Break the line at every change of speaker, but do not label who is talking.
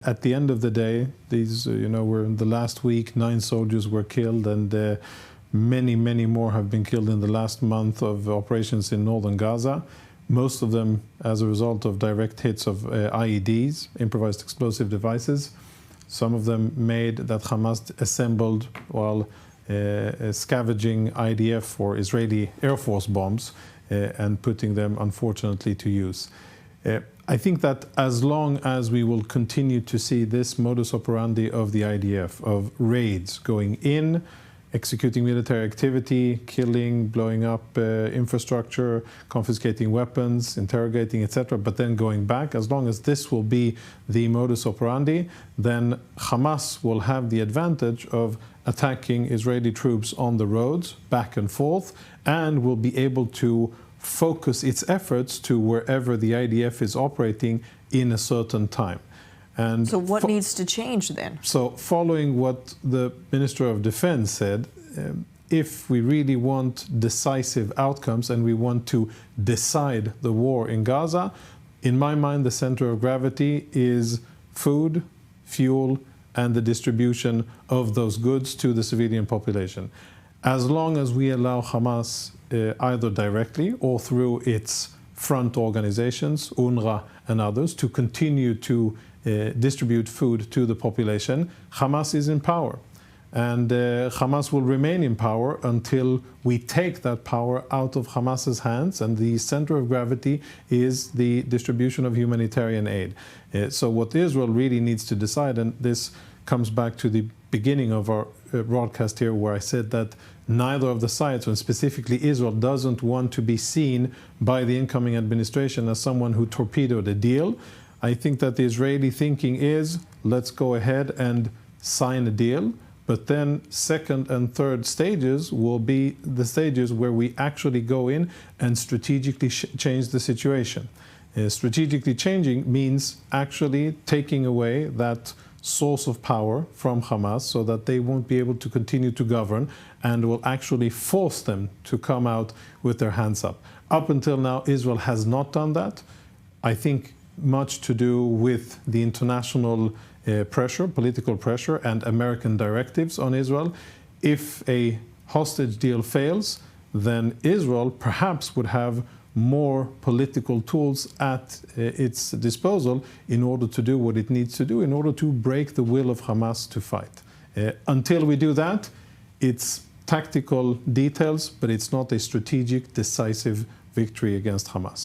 at the end of the day, these, we're in the last week, 9 soldiers were killed, and many, many more have been killed in the last month of operations in northern Gaza. Most of them as a result of direct hits of IEDs, improvised explosive devices. Some of them made that Hamas assembled while scavenging IDF or Israeli Air Force bombs and putting them, unfortunately, to use. I think that as long as we will continue to see this modus operandi of the IDF, of raids going in, executing military activity, killing, blowing up infrastructure, confiscating weapons, interrogating, etc., but then going back, as long as this will be the modus operandi, then Hamas will have the advantage of attacking Israeli troops on the roads, back and forth, and will be able to focus its efforts to wherever the IDF is operating in a certain time. And
so what needs to change then?
So following what the Minister of Defense said, if we really want decisive outcomes and we want to decide the war in Gaza, in my mind the center of gravity is food, fuel, and the distribution of those goods to the civilian population. As long as we allow Hamas either directly or through its front organizations, UNRWA and others, to continue to distribute food to the population, Hamas is in power. And Hamas will remain in power until we take that power out of Hamas's hands, and the center of gravity is the distribution of humanitarian aid. So what Israel really needs to decide, and this comes back to the beginning of our broadcast here, where I said that neither of the sides, and specifically Israel, doesn't want to be seen by the incoming administration as someone who torpedoed a deal. I think that the Israeli thinking is, let's go ahead and sign a deal, but then second and third stages will be the stages where we actually go in and strategically change the situation. Strategically changing means actually taking away that source of power from Hamas so that they won't be able to continue to govern, and will actually force them to come out with their hands up. Up until now, Israel has not done that. I think much to do with the international pressure, political pressure, and American directives on Israel. If a hostage deal fails, then Israel perhaps would have more political tools at its disposal in order to do what it needs to do, in order to break the will of Hamas to fight. Until we do that, it's tactical details, but it's not a strategic, decisive victory against Hamas.